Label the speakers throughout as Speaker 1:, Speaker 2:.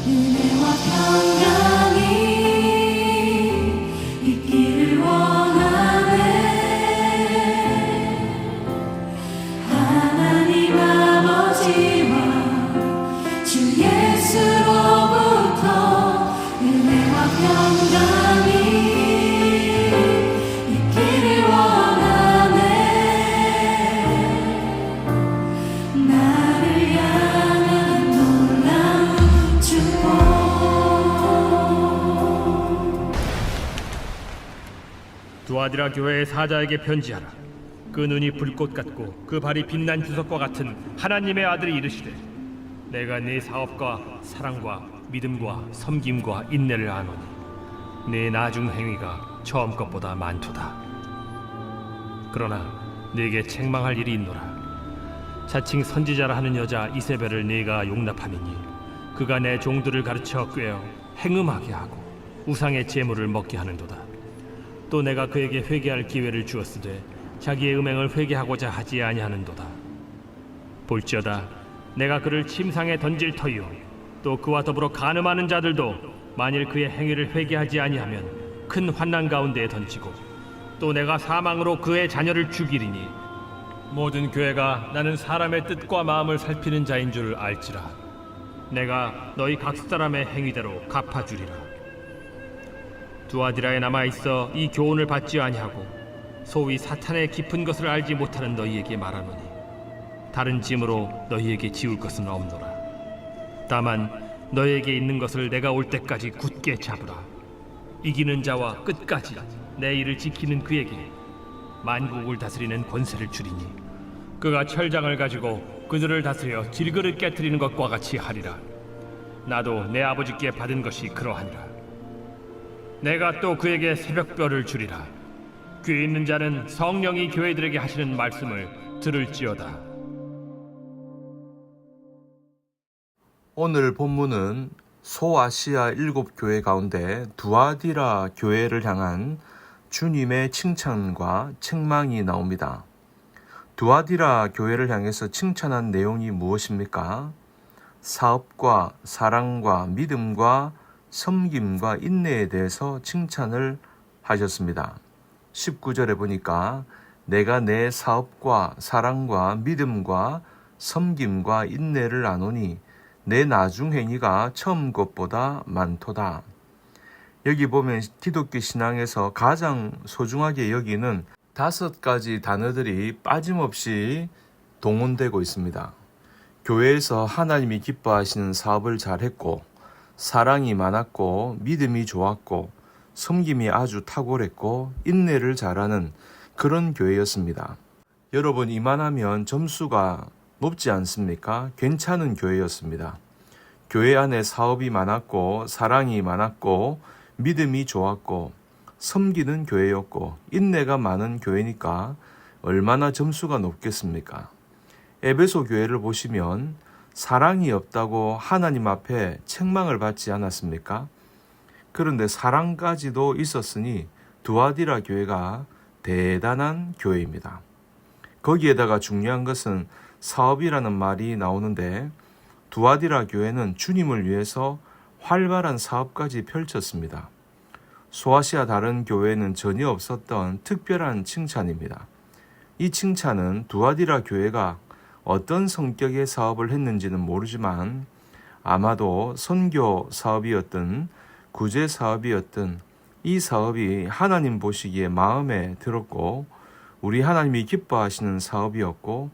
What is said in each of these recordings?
Speaker 1: 은혜와 평강이 있기를 원하네. 하나님 아버지와 주 예수로부터 은혜와 평강이 있기를 원하네. 나를 향한 놀라운 축복.
Speaker 2: 두아디라 교회의 사자에게 편지하라. 그 눈이 불꽃 같고 그 발이 빛난 주석과 같은 하나님의 아들이 이르시되, 내가 네 사업과 사랑과 믿음과 섬김과 인내를 아노니 네 나중 행위가 처음 것보다 많도다. 그러나 네게 책망할 일이 있노라. 자칭 선지자라 하는 여자 이세벨을 네가 용납함이니 그가 내 종들을 가르쳐 꾀어 행음하게 하고 우상의 제물을 먹게 하는도다. 또 내가 그에게 회개할 기회를 주었으되 자기의 음행을 회개하고자 하지 아니하는도다. 볼지어다 내가 그를 침상에 던질 터이요 또 그와 더불어 간음하는 자들도 만일 그의 행위를 회개하지 아니하면 큰 환난 가운데에 던지고, 또 내가 사망으로 그의 자녀를 죽이리니 모든 교회가 나는 사람의 뜻과 마음을 살피는 자인 줄 알지라. 내가 너희 각 사람의 행위대로 갚아주리라. 두아디라에 남아있어 이 교훈을 받지 아니하고 소위 사탄의 깊은 것을 알지 못하는 너희에게 말하노니 다른 짐으로 너희에게 지울 것은 없노라. 다만 너희에게 있는 것을 내가 올 때까지 굳게 잡으라. 이기는 자와 끝까지 내 일을 지키는 그에게 만국을 다스리는 권세를 주리니 그가 철장을 가지고 그들을 다스려 질그릇 깨트리는 것과 같이 하리라. 나도 내 아버지께 받은 것이 그러하니라. 내가 또 그에게 새벽별을 주리라. 귀 있는 자는 성령이 교회들에게 하시는 말씀을 들을지어다.
Speaker 3: 오늘 본문은 소아시아 7교회 가운데 두아디라 교회를 향한 주님의 칭찬과 책망이 나옵니다. 두아디라 교회를 향해서 칭찬한 내용이 무엇입니까? 사업과 사랑과 믿음과 섬김과 인내에 대해서 칭찬을 하셨습니다. 19절에 보니까 내가 내 사업과 사랑과 믿음과 섬김과 인내를 아노니 내 나중 행위가 처음 것보다 많도다. 여기 보면 기독교 신앙에서 가장 소중하게 여기는 5가지 단어들이 빠짐없이 동원되고 있습니다. 교회에서 하나님이 기뻐하시는 사업을 잘했고, 사랑이 많았고, 믿음이 좋았고, 섬김이 아주 탁월했고, 인내를 잘하는 그런 교회였습니다. 여러분, 이만하면 점수가 높지 않습니까? 괜찮은 교회였습니다. 교회 안에 사업이 많았고, 사랑이 많았고, 믿음이 좋았고, 섬기는 교회였고, 인내가 많은 교회니까 얼마나 점수가 높겠습니까? 에베소 교회를 보시면 사랑이 없다고 하나님 앞에 책망을 받지 않았습니까? 그런데 사랑까지도 있었으니 두아디라 교회가 대단한 교회입니다. 거기에다가 중요한 것은 사업이라는 말이 나오는데, 두아디라 교회는 주님을 위해서 활발한 사업까지 펼쳤습니다. 소아시아 다른 교회는 전혀 없었던 특별한 칭찬입니다. 이 칭찬은 두아디라 교회가 어떤 성격의 사업을 했는지는 모르지만 아마도 선교 사업이었든 구제 사업이었든 이 사업이 하나님 보시기에 마음에 들었고 우리 하나님이 기뻐하시는 사업이었고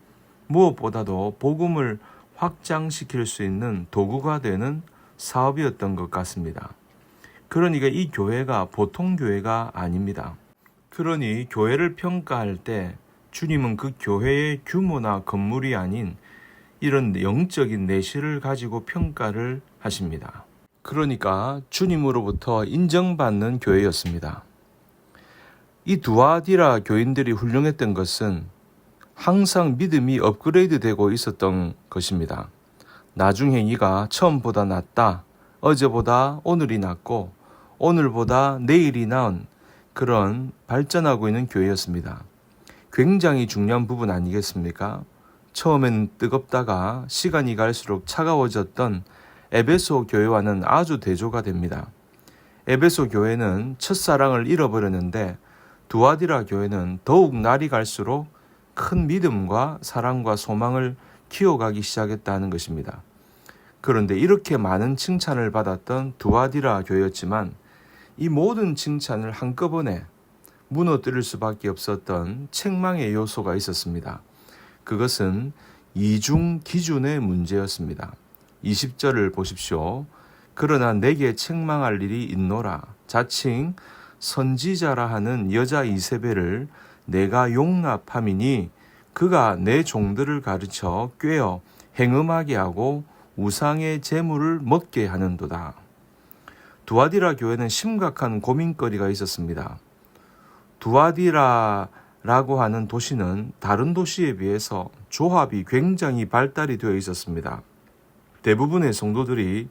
Speaker 3: 무엇보다도 복음을 확장시킬 수 있는 도구가 되는 사업이었던 것 같습니다. 그러니까 이 교회가 보통 교회가 아닙니다. 그러니 교회를 평가할 때 주님은 그 교회의 규모나 건물이 아닌 이런 영적인 내실을 가지고 평가를 하십니다. 그러니까 주님으로부터 인정받는 교회였습니다. 이 두아디라 교인들이 훌륭했던 것은 항상 믿음이 업그레이드 되고 있었던 것입니다. 나중 행위가 처음보다 낫다, 어제보다 오늘이 낫고 오늘보다 내일이 나은 그런 발전하고 있는 교회였습니다. 굉장히 중요한 부분 아니겠습니까? 처음엔 뜨겁다가 시간이 갈수록 차가워졌던 에베소 교회와는 아주 대조가 됩니다. 에베소 교회는 첫사랑을 잃어버렸는데 두아디라 교회는 더욱 날이 갈수록 큰 믿음과 사랑과 소망을 키워가기 시작했다는 것입니다. 그런데 이렇게 많은 칭찬을 받았던 두아디라 교회였지만 이 모든 칭찬을 한꺼번에 무너뜨릴 수밖에 없었던 책망의 요소가 있었습니다. 그것은 이중 기준의 문제였습니다. 20절을 보십시오. 그러나 내게 책망할 일이 있노라. 자칭 선지자라 하는 여자 이세벨을 내가 용납함이니 그가 내 종들을 가르쳐 꾀어 행음하게 하고 우상의 제물을 먹게 하는도다. 두아디라 교회는 심각한 고민거리가 있었습니다. 두아디라라고 하는 도시는 다른 도시에 비해서 조합이 굉장히 발달이 되어 있었습니다. 대부분의 성도들이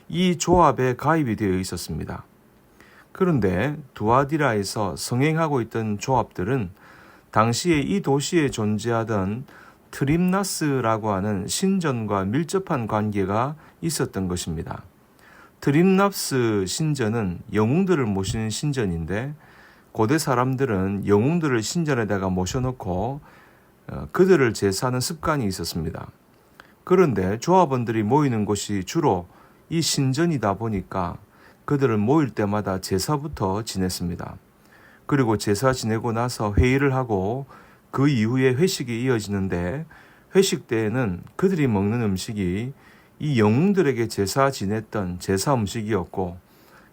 Speaker 3: 이 조합에 가입이 되어 있었습니다. 그런데 두아디라에서 성행하고 있던 조합들은 당시에 이 도시에 존재하던 트림나스라고 하는 신전과 밀접한 관계가 있었던 것입니다. 트림납스 신전은 영웅들을 모시는 신전인데 고대 사람들은 영웅들을 신전에다가 모셔놓고 그들을 제사하는 습관이 있었습니다. 그런데 조합원들이 모이는 곳이 주로 이 신전이다 보니까 그들은 모일 때마다 제사부터 지냈습니다. 그리고 제사 지내고 나서 회의를 하고 그 이후에 회식이 이어지는데 회식 때에는 그들이 먹는 음식이 이 영웅들에게 제사 지냈던 제사 음식이었고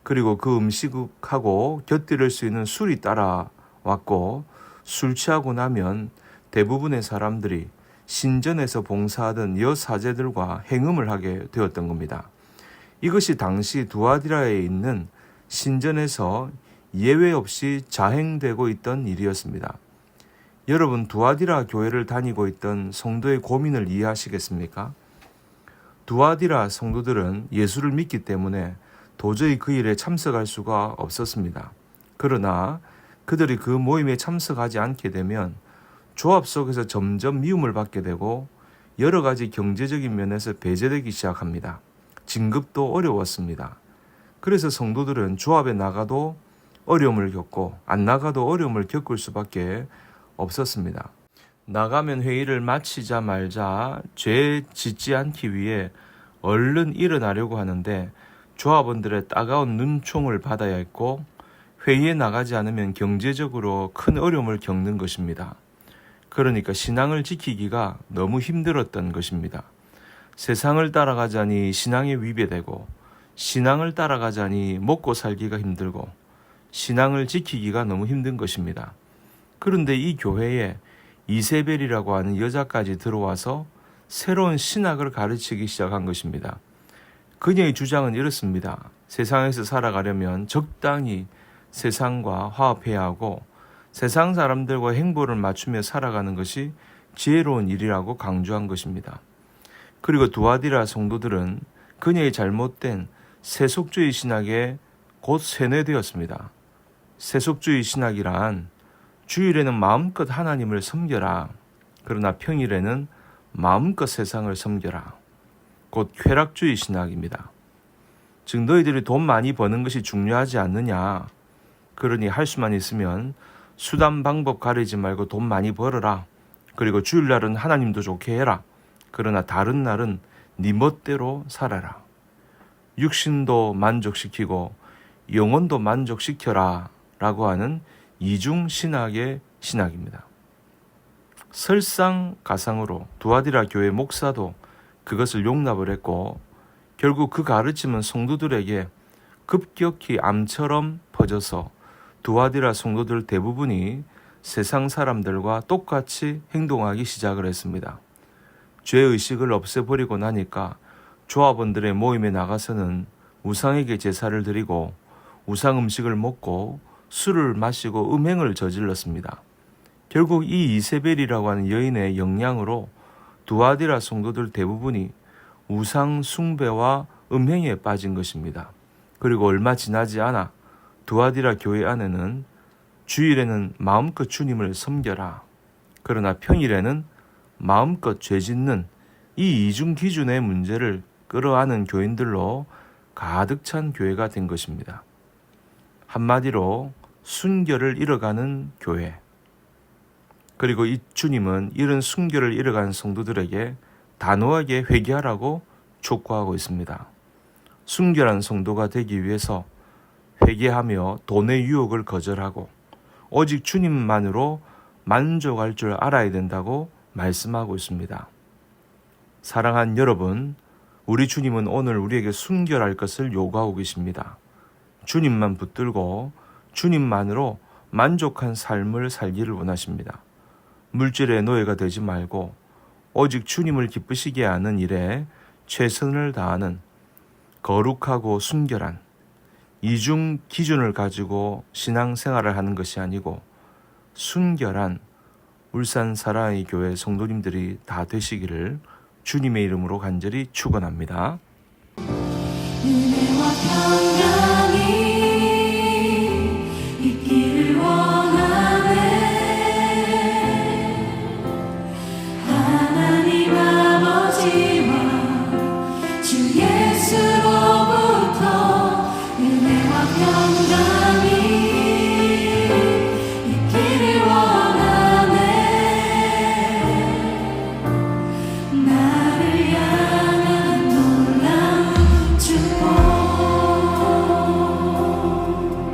Speaker 3: 그리고 그 음식하고 곁들일 수 있는 술이 따라왔고 술 취하고 나면 대부분의 사람들이 신전에서 봉사하던 여사제들과 행음을 하게 되었던 겁니다. 이것이 당시 두아디라에 있는 신전에서 예외 없이 자행되고 있던 일이었습니다. 여러분, 두아디라 교회를 다니고 있던 성도의 고민을 이해하시겠습니까? 두아디라 성도들은 예수를 믿기 때문에 도저히 그 일에 참석할 수가 없었습니다. 그러나 그들이 그 모임에 참석하지 않게 되면 조합 속에서 점점 미움을 받게 되고 여러 가지 경제적인 면에서 배제되기 시작합니다. 진급도 어려웠습니다. 그래서 성도들은 조합에 나가도 어려움을 겪고 안 나가도 어려움을 겪을 수밖에 없었습니다. 나가면 회의를 마치자 말자 죄 짓지 않기 위해 얼른 일어나려고 하는데 조합원들의 따가운 눈총을 받아야 했고 회의에 나가지 않으면 경제적으로 큰 어려움을 겪는 것입니다. 그러니까 신앙을 지키기가 너무 힘들었던 것입니다. 세상을 따라가자니 신앙에 위배되고 신앙을 따라가자니 먹고 살기가 힘들고 신앙을 지키기가 너무 힘든 것입니다. 그런데 이 교회에 이세벨이라고 하는 여자까지 들어와서 새로운 신학을 가르치기 시작한 것입니다. 그녀의 주장은 이렇습니다. 세상에서 살아가려면 적당히 세상과 화합해야 하고 세상 사람들과 행보를 맞추며 살아가는 것이 지혜로운 일이라고 강조한 것입니다. 그리고 두아디라 성도들은 그녀의 잘못된 세속주의 신학에 곧 세뇌되었습니다. 세속주의 신학이란 주일에는 마음껏 하나님을 섬겨라. 그러나 평일에는 마음껏 세상을 섬겨라. 곧 쾌락주의 신학입니다. 즉 너희들이 돈 많이 버는 것이 중요하지 않느냐. 그러니 할 수만 있으면 수단 방법 가리지 말고 돈 많이 벌어라. 그리고 주일날은 하나님도 좋게 해라. 그러나 다른 날은 네 멋대로 살아라. 육신도 만족시키고 영혼도 만족시켜라 라고 하는 이중신학의 신학입니다. 설상가상으로 두아디라 교회 목사도 그것을 용납을 했고 결국 그 가르침은 성도들에게 급격히 암처럼 퍼져서 두아디라 성도들 대부분이 세상 사람들과 똑같이 행동하기 시작을 했습니다. 죄의식을 없애버리고 나니까 조합원들의 모임에 나가서는 우상에게 제사를 드리고 우상 음식을 먹고 술을 마시고 음행을 저질렀습니다. 결국 이 이세벨이라고 하는 여인의 영향으로 두아디라 성도들 대부분이 우상 숭배와 음행에 빠진 것입니다. 그리고 얼마 지나지 않아 두아디라 교회 안에는 주일에는 마음껏 주님을 섬겨라. 그러나 평일에는 마음껏 죄 짓는 이 이중 기준의 문제를 끌어안은 교인들로 가득 찬 교회가 된 것입니다. 한마디로 순결을 잃어가는 교회. 그리고 이 주님은 이런 순결을 잃어간 성도들에게 단호하게 회개하라고 촉구하고 있습니다. 순결한 성도가 되기 위해서 회개하며 돈의 유혹을 거절하고 오직 주님만으로 만족할 줄 알아야 된다고 말씀하고 있습니다. 사랑하는 여러분, 우리 주님은 오늘 우리에게 순결할 것을 요구하고 계십니다. 주님만 붙들고 주님만으로 만족한 삶을 살기를 원하십니다. 물질의 노예가 되지 말고 오직 주님을 기쁘시게 하는 일에 최선을 다하는 거룩하고 순결한 이중 기준을 가지고 신앙생활을 하는 것이 아니고 순결한 울산 사랑의 교회 성도님들이 다 되시기를 주님의 이름으로 간절히 축원합니다.
Speaker 1: 은혜와 평